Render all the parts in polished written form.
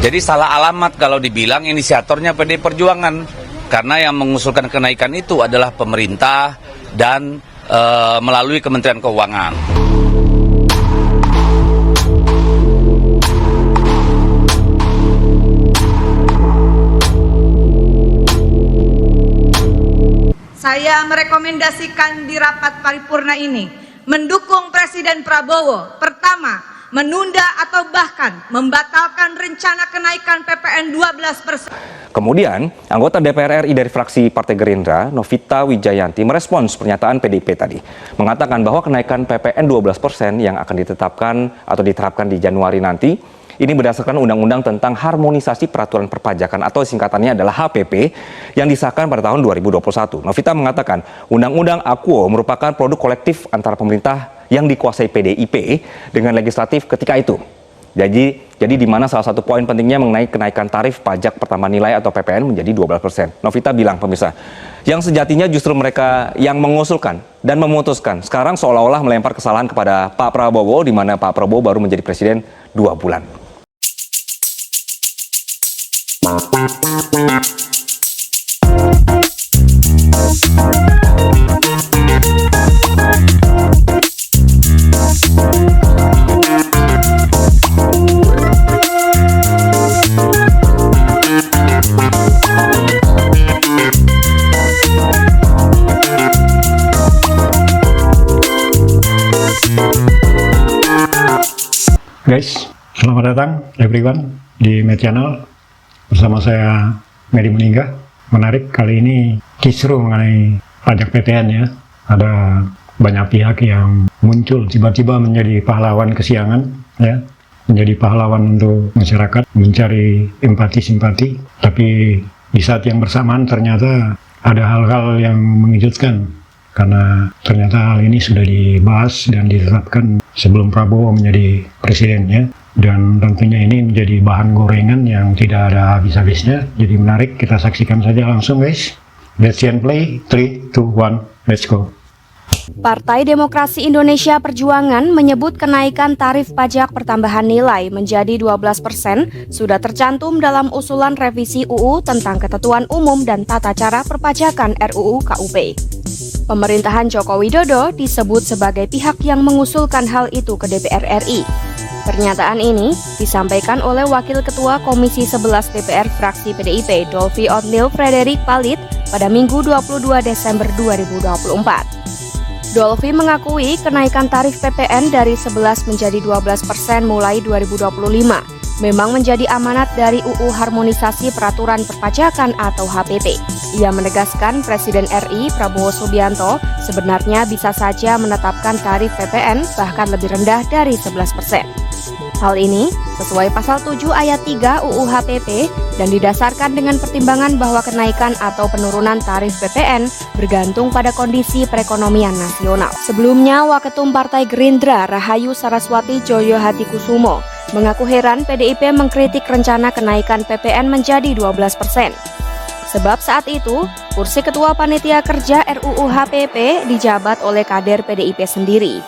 Jadi salah alamat kalau dibilang inisiatornya PDI Perjuangan, karena yang mengusulkan kenaikan itu adalah pemerintah dan melalui Kementerian Keuangan. Saya merekomendasikan di rapat paripurna ini mendukung Presiden Prabowo. Pertama, menunda atau bahkan membatalkan rencana kenaikan PPN 12%. Kemudian, anggota DPR RI dari fraksi Partai Gerindra, Novita Wijayanti, merespons pernyataan PDIP tadi. Mengatakan bahwa kenaikan PPN 12% yang akan ditetapkan atau diterapkan di Januari nanti, ini berdasarkan Undang-Undang tentang Harmonisasi Peraturan Perpajakan atau singkatannya adalah HPP yang disahkan pada tahun 2021. Novita mengatakan Undang-Undang AKUO merupakan produk kolektif antara pemerintah yang dikuasai PDIP dengan legislatif ketika itu. Jadi di mana salah satu poin pentingnya mengenai kenaikan tarif pajak pertambahan nilai atau PPN menjadi 12%. Novita bilang, pemirsa, yang sejatinya justru mereka yang mengusulkan dan memutuskan. Sekarang seolah-olah melempar kesalahan kepada Pak Prabowo, di mana Pak Prabowo baru menjadi presiden 2 bulan. Guys, selamat datang everyone di Med Channel bersama saya Medi Meningga. Menarik kali ini kisru mengenai pajak PPN ya. Ada banyak pihak yang muncul tiba-tiba menjadi pahlawan kesiangan ya, menjadi pahlawan untuk masyarakat, mencari empati-simpati. Tapi di saat yang bersamaan ternyata ada hal-hal yang mengejutkan, karena ternyata hal ini sudah dibahas dan ditetapkan sebelum Prabowo menjadi presidennya, dan tentunya ini menjadi bahan gorengan yang tidak ada habis-habisnya. Jadi menarik, kita saksikan saja langsung guys. Let's see and play, 3, 2, 1, let's go. Partai Demokrasi Indonesia Perjuangan menyebut kenaikan tarif pajak pertambahan nilai menjadi 12% sudah tercantum dalam usulan revisi UU tentang Ketentuan Umum dan Tata Cara Perpajakan RUU KUP. Pemerintahan Joko Widodo disebut sebagai pihak yang mengusulkan hal itu ke DPR RI. Pernyataan ini disampaikan oleh Wakil Ketua Komisi 11 DPR fraksi PDIP Dolvi Otnil Frederick Palit pada Minggu 22 Desember 2024. Dolvi mengakui kenaikan tarif PPN dari 11 menjadi 12% mulai 2025 memang menjadi amanat dari UU Harmonisasi Peraturan Perpajakan atau HPP. Ia menegaskan Presiden RI Prabowo Subianto sebenarnya bisa saja menetapkan tarif PPN bahkan lebih rendah dari 11%. Hal ini sesuai pasal 7 ayat 3 UU HPP dan didasarkan dengan pertimbangan bahwa kenaikan atau penurunan tarif PPN bergantung pada kondisi perekonomian nasional. Sebelumnya, Waketum Partai Gerindra Rahayu Saraswati Joyo Hadikusumo mengaku heran PDIP mengkritik rencana kenaikan PPN menjadi 12%. Sebab saat itu, kursi Ketua Panitia Kerja RUU HPP dijabat oleh kader PDIP sendiri.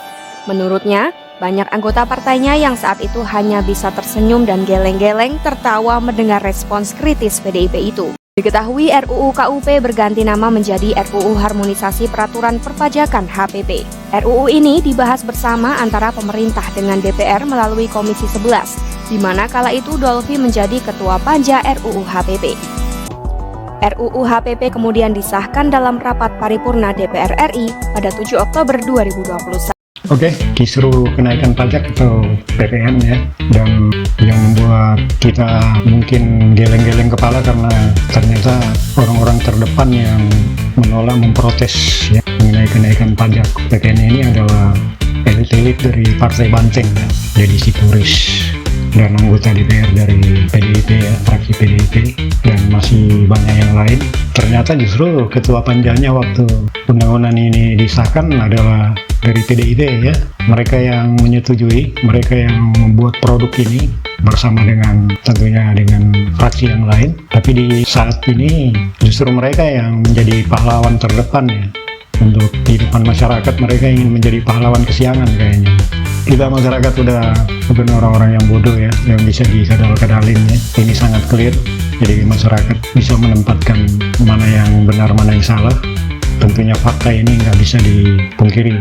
Menurutnya, banyak anggota partainya yang saat itu hanya bisa tersenyum dan geleng-geleng tertawa mendengar respons kritis PDIP itu. Diketahui RUU KUP berganti nama menjadi RUU Harmonisasi Peraturan Perpajakan HPP. RUU ini dibahas bersama antara pemerintah dengan DPR melalui Komisi 11, di mana kala itu Dolvi menjadi Ketua Panja RUU HPP. RUU HPP kemudian disahkan dalam rapat paripurna DPR RI pada 7 Oktober 2021. Oke, kisru kenaikan pajak atau PPN ya, dan yang membuat kita mungkin geleng-geleng kepala karena ternyata orang-orang terdepan yang menolak, memprotes ya, mengenai kenaikan pajak PPN ini adalah elit-elit dari Partai Banteng ya, Deddy Sitorus dan anggota DPR dari PDIP ya, fraksi PDIP, dan masih banyak yang lain. Ternyata justru ketua panjanya waktu undang-undang ini disahkan adalah dari PDIP ya, mereka yang menyetujui, mereka yang membuat produk ini bersama dengan tentunya dengan fraksi yang lain. Tapi di saat ini justru mereka yang menjadi pahlawan terdepan ya, untuk kehidupan masyarakat. Mereka ingin menjadi pahlawan kesiangan kayaknya. kita masyarakat udah bukan orang-orang yang bodoh ya, yang bisa dikadal-kadalin ya. Ini sangat clear, jadi masyarakat bisa menempatkan mana yang benar, mana yang salah. Tentunya fakta ini nggak bisa dipungkiri.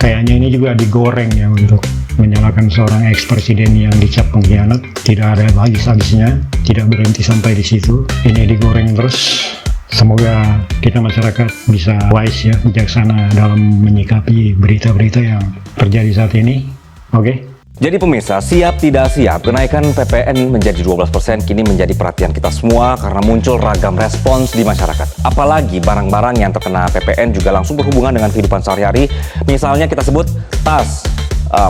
Kayaknya ini juga digoreng ya untuk menyalahkan seorang ex-presiden yang dicap pengkhianat. Tidak ada habis-habisnya, tidak berhenti sampai di situ. Ini digoreng terus. Semoga kita masyarakat bisa wise ya, bijaksana dalam menyikapi berita-berita yang terjadi saat ini. Oke? Jadi pemirsa, siap tidak siap, kenaikan PPN menjadi 12% kini menjadi perhatian kita semua karena muncul ragam respons di masyarakat. Apalagi barang-barang yang terkena PPN juga langsung berhubungan dengan kehidupan sehari-hari. Misalnya kita sebut tas,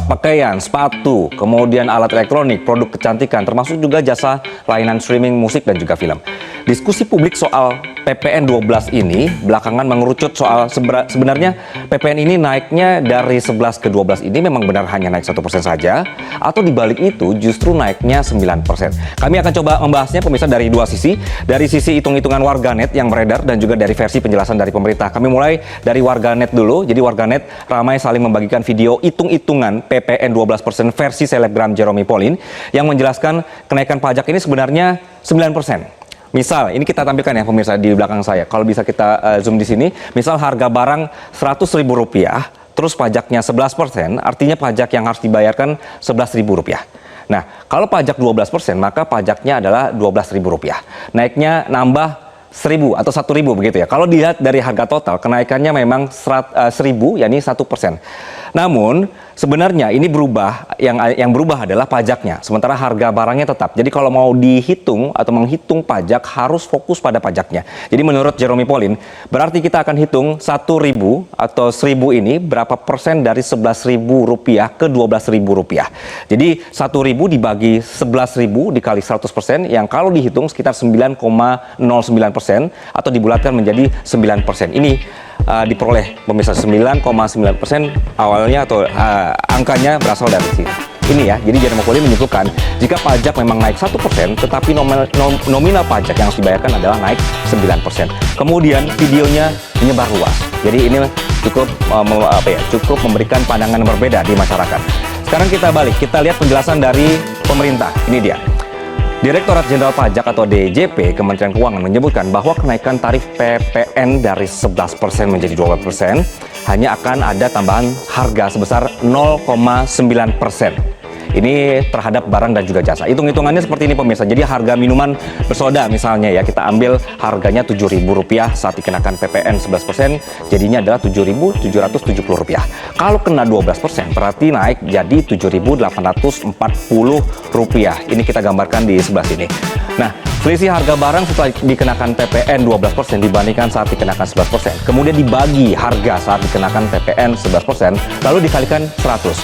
pakaian, sepatu, kemudian alat elektronik, produk kecantikan, termasuk juga jasa layanan streaming musik dan juga film. Diskusi publik soal PPN 12 ini belakangan mengerucut soal sebenarnya PPN ini naiknya dari 11 ke 12 ini memang benar hanya naik 1% saja atau dibalik itu justru naiknya 9%. Kami akan coba membahasnya pemirsa dari dua sisi, dari sisi hitung-hitungan warganet yang beredar dan juga dari versi penjelasan dari pemerintah. Kami mulai dari warganet dulu. Jadi warganet ramai saling membagikan video hitung-hitungan PPN 12% versi selebgram Jeremy Pauline yang menjelaskan kenaikan pajak ini sebenarnya 9%. Misal, ini kita tampilkan ya pemirsa di belakang saya. Kalau bisa kita zoom di sini, misal harga barang Rp100.000, terus pajaknya 11%, artinya pajak yang harus dibayarkan Rp11.000. Nah, kalau pajak 12%, maka pajaknya adalah Rp12.000. Naiknya nambah 1.000 atau 1.000 begitu ya. Kalau dilihat dari harga total, kenaikannya memang 1.000, yakni 1%. Namun sebenarnya ini berubah, yang berubah adalah pajaknya, sementara harga barangnya tetap. Jadi kalau mau dihitung atau menghitung pajak harus fokus pada pajaknya. Jadi menurut Jeremy Pauline, berarti kita akan hitung 1.000 atau 1.000 ini berapa persen dari Rp11.000 ke Rp12.000. Jadi 1.000 dibagi 11.000 dikali 100%, yang kalau dihitung sekitar 9,09% atau dibulatkan menjadi 9%. Ini diperoleh pemirsa 9,9% awalnya atau angkanya berasal dari sini. Ini ya, jadi Jeremy Pauline menyebutkan jika pajak memang naik 1%, tetapi nominal pajak yang harus dibayarkan adalah naik 9%. Kemudian videonya menyebar luas. Jadi ini cukup cukup memberikan pandangan yang berbeda di masyarakat. Sekarang kita balik, kita lihat penjelasan dari pemerintah. Ini dia. Direktorat Jenderal Pajak atau DJP Kementerian Keuangan menyebutkan bahwa kenaikan tarif PPN dari 11% menjadi 12% hanya akan ada tambahan harga sebesar 0,9%. Ini terhadap barang dan juga jasa. Hitung-hitungannya seperti ini pemirsa. Jadi harga minuman bersoda misalnya ya, kita ambil harganya Rp7.000 saat dikenakan PPN 11%, jadinya adalah Rp7.770. Kalau kena 12% berarti naik jadi Rp7.840. Ini kita gambarkan di sebelah sini. Nah, selisih harga barang setelah dikenakan PPN 12% dibandingkan saat dikenakan 11%. Kemudian dibagi harga saat dikenakan PPN 11%, lalu dikalikan 100.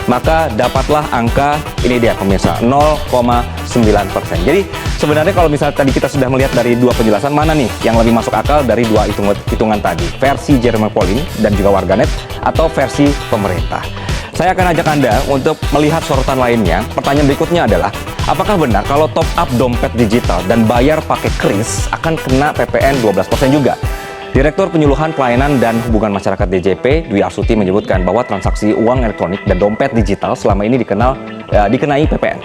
Maka dapatlah angka, ini dia pemirsa, 0,9%. Jadi sebenarnya kalau misalnya tadi kita sudah melihat dari dua penjelasan, mana nih yang lebih masuk akal dari dua hitungan tadi? Versi Jeremy Pauline dan juga warganet atau versi pemerintah? Saya akan ajak Anda untuk melihat sorotan lainnya. Pertanyaan berikutnya adalah, apakah benar kalau top up dompet digital dan bayar pakai kris akan kena PPN 12% juga? Direktur Penyuluhan Pelayanan dan Hubungan Masyarakat DJP, Dwi Arsuti menyebutkan bahwa transaksi uang elektronik dan dompet digital selama ini dikenai PPN.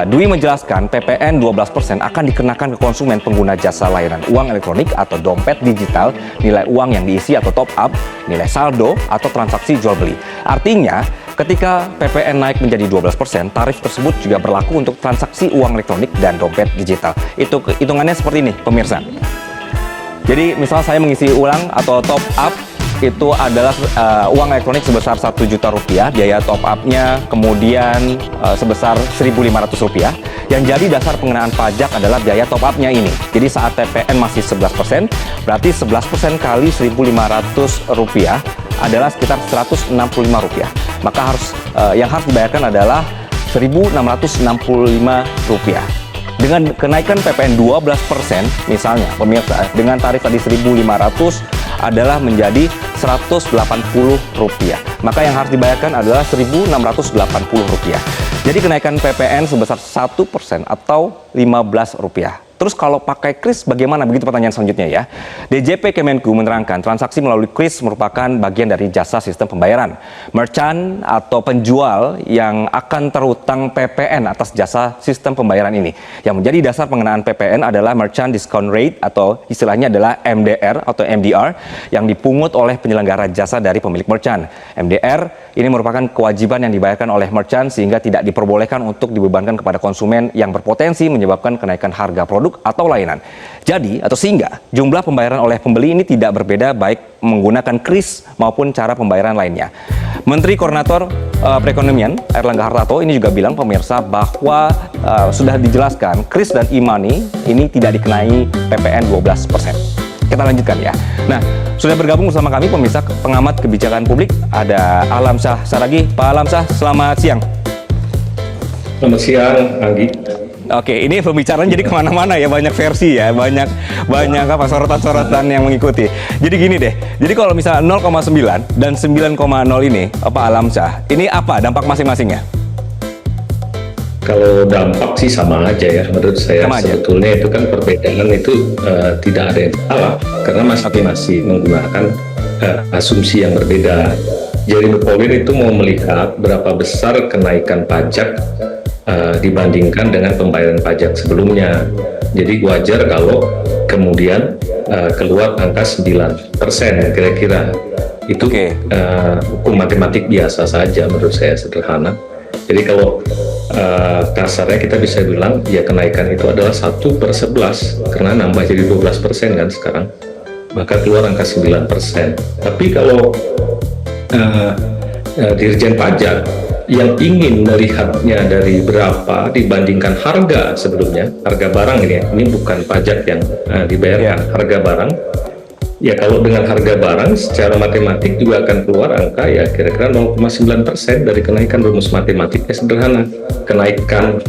Dwi menjelaskan PPN 12% akan dikenakan ke konsumen pengguna jasa layanan uang elektronik atau dompet digital, nilai uang yang diisi atau top up, nilai saldo, atau transaksi jual beli. Artinya, ketika PPN naik menjadi 12%, tarif tersebut juga berlaku untuk transaksi uang elektronik dan dompet digital. Itu hitungannya seperti ini, pemirsa. Jadi misal saya mengisi ulang atau top up itu adalah uang elektronik sebesar Rp1 juta, biaya top up-nya kemudian sebesar Rp1.500. Yang jadi dasar pengenaan pajak adalah biaya top up-nya ini. Jadi saat PPN masih 11%, berarti 11% kali Rp1.500 adalah sekitar Rp165. Maka yang harus dibayarkan adalah Rp1.665. Dengan kenaikan PPN 12% misalnya, pemirsa, dengan tarif tadi Rp1.500 adalah menjadi Rp180. Maka yang harus dibayarkan adalah Rp1.680. Jadi kenaikan PPN sebesar 1% atau Rp15. Terus kalau pakai kris bagaimana? Begitu pertanyaan selanjutnya ya. DJP Kemenku menerangkan transaksi melalui kris merupakan bagian dari jasa sistem pembayaran. Merchant atau penjual yang akan terutang PPN atas jasa sistem pembayaran ini. Yang menjadi dasar pengenaan PPN adalah Merchant Discount Rate atau istilahnya adalah MDR atau MDR yang dipungut oleh penyelenggara jasa dari pemilik merchant. MDR ini merupakan kewajiban yang dibayarkan oleh merchant sehingga tidak diperbolehkan untuk dibebankan kepada konsumen yang berpotensi menyebabkan kenaikan harga produk atau layanan. Jadi atau sehingga jumlah pembayaran oleh pembeli ini tidak berbeda baik menggunakan kris maupun cara pembayaran lainnya. Menteri Koordinator Perekonomian Airlangga Hartarto ini juga bilang pemirsa bahwa sudah dijelaskan kris dan e-money ini tidak dikenai PPN 12%. Kita lanjutkan ya. Nah, sudah bergabung bersama kami pemirsa pengamat kebijakan publik ada Alamsyah Saragih. Pak Alamsyah, selamat siang. Selamat siang, Anggi. Oke, ini pembicaraan jadi kemana-mana ya, banyak versi ya, banyak apa sorotan-sorotan yang mengikuti. Jadi gini deh, jadi kalau misalnya 0,9 dan 9,0 ini, Pak Alamsyah, ini apa dampak masing-masingnya? Kalau dampak sih sama aja ya, menurut saya Sama aja. sebetulnya itu kan perbedaan itu tidak ada yang salah, karena masing-masing menggunakan asumsi yang berbeda. Jeremy Powell itu mau melihat berapa besar kenaikan pajak dibandingkan dengan pembayaran pajak sebelumnya. Jadi wajar kalau kemudian keluar angka 9% kira-kira. Itu hukum matematik biasa saja menurut saya, sederhana. Jadi kalau kasarnya kita bisa bilang ya kenaikan itu adalah 1/11 karena nambah jadi 12% kan sekarang, maka keluar angka 9%. Tapi kalau Dirjen Pajak yang ingin melihatnya dari berapa dibandingkan harga sebelumnya, harga barang ini bukan pajak yang dibayarkan, harga barang. Ya kalau dengan harga barang secara matematik juga akan keluar angka ya kira-kira 0,9% dari kenaikan. Rumus matematiknya sederhana. Kenaikan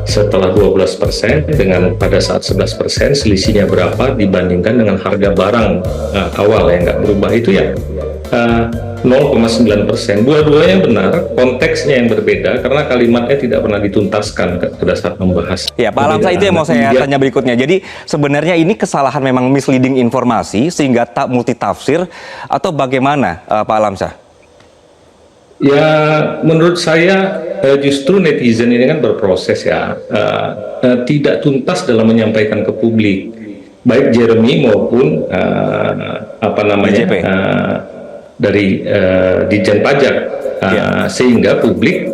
setelah 12% dengan pada saat 11% selisihnya berapa dibandingkan dengan harga barang awal yang nggak berubah itu ya 0,9%. Dua-duanya benar, konteksnya yang berbeda karena kalimatnya tidak pernah dituntaskan pada saat membahas. Ya, Pak Alamsyah, itu yang mau saya tanya berikutnya. Jadi sebenarnya ini kesalahan memang misleading informasi sehingga tak multitafsir atau bagaimana, Pak Alamsyah? Ya, menurut saya justru netizen ini kan berproses ya, tidak tuntas dalam menyampaikan ke publik, baik Jeremy maupun dari Ditjen Pajak, sehingga publik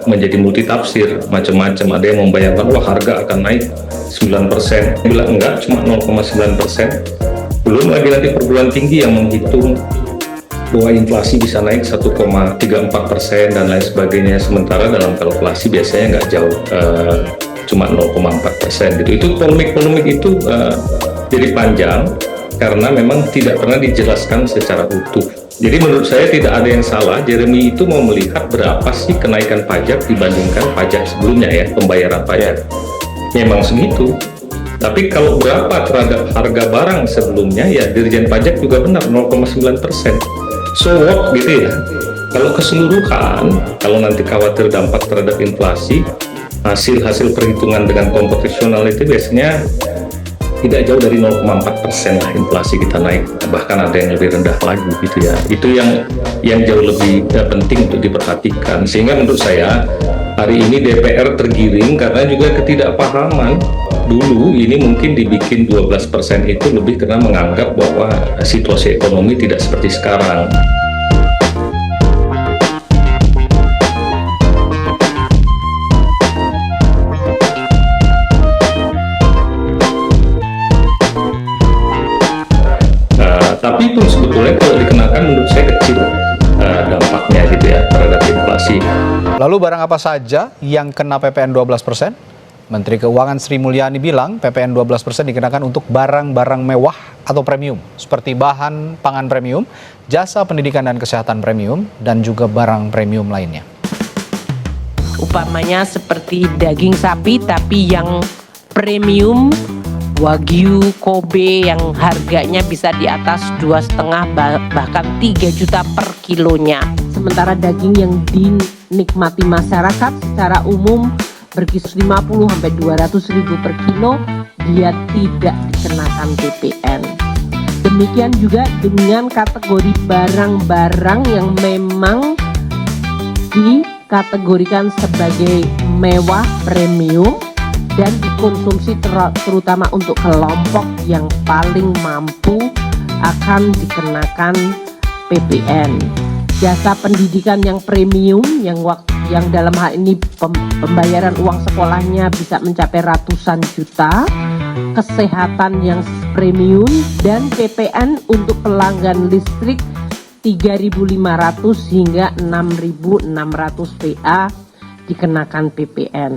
menjadi multitafsir macam-macam. Ada yang membayangkan wah harga akan naik 9%, bilang enggak, cuma 0,9%. Belum lagi nanti perguruan tinggi yang menghitung bahwa inflasi bisa naik 1,34% dan lain sebagainya, sementara dalam kalkulasi biasanya nggak jauh, cuma 0,4% gitu. Itu polemik-polemik itu jadi panjang karena memang tidak pernah dijelaskan secara utuh. Jadi menurut saya tidak ada yang salah. Jeremy itu mau melihat berapa sih kenaikan pajak dibandingkan pajak sebelumnya ya, pembayaran pajak. Memang segitu. Tapi kalau berapa terhadap harga barang sebelumnya ya Dirjen Pajak juga benar 0,9%. So what gitu ya. Kalau keseluruhan, kalau nanti khawatir dampak terhadap inflasi, hasil perhitungan dengan kompetisional itu biasanya tidak jauh dari 0,4% lah inflasi kita naik, bahkan ada yang lebih rendah lagi gitu ya. Itu yang jauh lebih penting untuk diperhatikan. Sehingga menurut saya hari ini DPR tergiring karena juga ketidakpahaman. Dulu ini mungkin dibikin 12% itu lebih karena menganggap bahwa situasi ekonomi tidak seperti sekarang. Tapi pun sebetulnya kalau dikenakan menurut saya kecil dampaknya gitu ya terhadap inflasi. Lalu barang apa saja yang kena PPN 12%? Menteri Keuangan Sri Mulyani bilang PPN 12% dikenakan untuk barang-barang mewah atau premium, seperti bahan pangan premium, jasa pendidikan dan kesehatan premium, dan juga barang premium lainnya. Umpamanya seperti daging sapi tapi yang premium, Wagyu, Kobe yang harganya bisa di atas 2,5 bahkan 3 juta per kilonya. Sementara daging yang dinikmati masyarakat secara umum berkisar 50 sampai 200 ribu per kilo, dia tidak dikenakan PPN. Demikian juga dengan kategori barang-barang yang memang dikategorikan sebagai mewah premium dan dikonsumsi terutama untuk kelompok yang paling mampu akan dikenakan PPN. Jasa pendidikan yang premium yang dalam hal ini pembayaran uang sekolahnya bisa mencapai ratusan juta, kesehatan yang premium, dan PPN untuk pelanggan listrik 3.500 hingga 6.600 VA dikenakan PPN.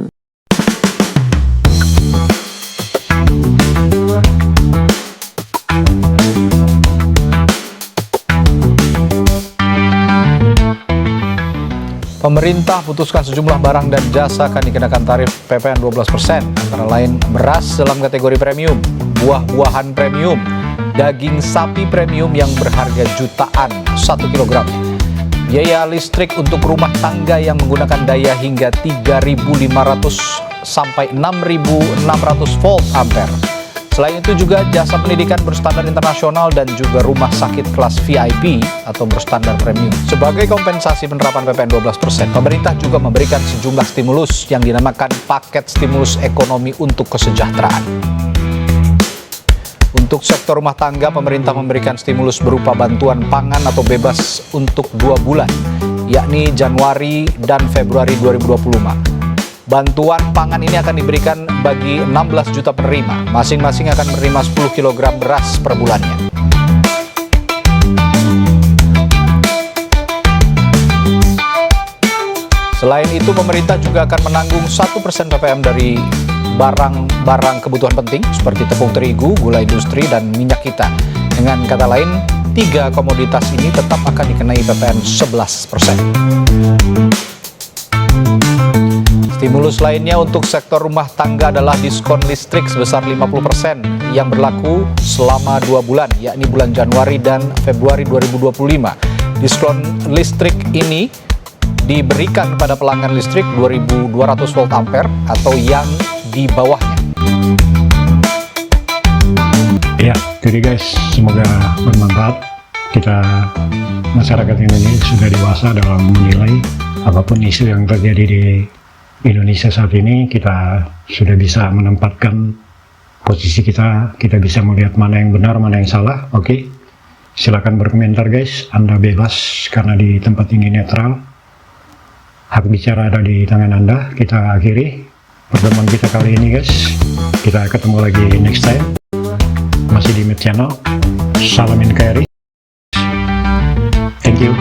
Pemerintah putuskan sejumlah barang dan jasa akan dikenakan tarif PPN 12%, antara lain beras dalam kategori premium, buah-buahan premium, daging sapi premium yang berharga jutaan 1 kg, biaya listrik untuk rumah tangga yang menggunakan daya hingga 3.500 sampai 6.600 volt ampere. Selain itu juga jasa pendidikan berstandar internasional dan juga rumah sakit kelas VIP atau berstandar premium. Sebagai kompensasi penerapan PPN 12%, pemerintah juga memberikan sejumlah stimulus yang dinamakan paket stimulus ekonomi untuk kesejahteraan. Untuk sektor rumah tangga, pemerintah memberikan stimulus berupa bantuan pangan atau bebas untuk 2 bulan, yakni Januari dan Februari 2025. Bantuan pangan ini akan diberikan bagi 16 juta penerima. Masing-masing akan menerima 10 kg beras per bulannya. Selain itu, pemerintah juga akan menanggung 1% PPN dari barang-barang kebutuhan penting seperti tepung terigu, gula industri, dan minyak kita. Dengan kata lain, 3 komoditas ini tetap akan dikenai PPN 11%. Stimulus lainnya untuk sektor rumah tangga adalah diskon listrik sebesar 50% yang berlaku selama 2 bulan, yakni bulan Januari dan Februari 2025. Diskon listrik ini diberikan pada pelanggan listrik 2.200 volt ampere atau yang di bawahnya. Ya, jadi guys, semoga bermanfaat. Kita masyarakat Indonesia sudah dewasa dalam menilai apapun isu yang terjadi di Indonesia saat ini. Kita sudah bisa menempatkan posisi kita bisa melihat mana yang benar, mana yang salah. Oke, silakan berkomentar guys, Anda bebas karena di tempat ini netral. Hak bicara ada di tangan Anda. Kita akhiri pertemuan kita kali ini guys. Kita ketemu lagi next time, masih di Med Channel. Salam NKRI. Thank you.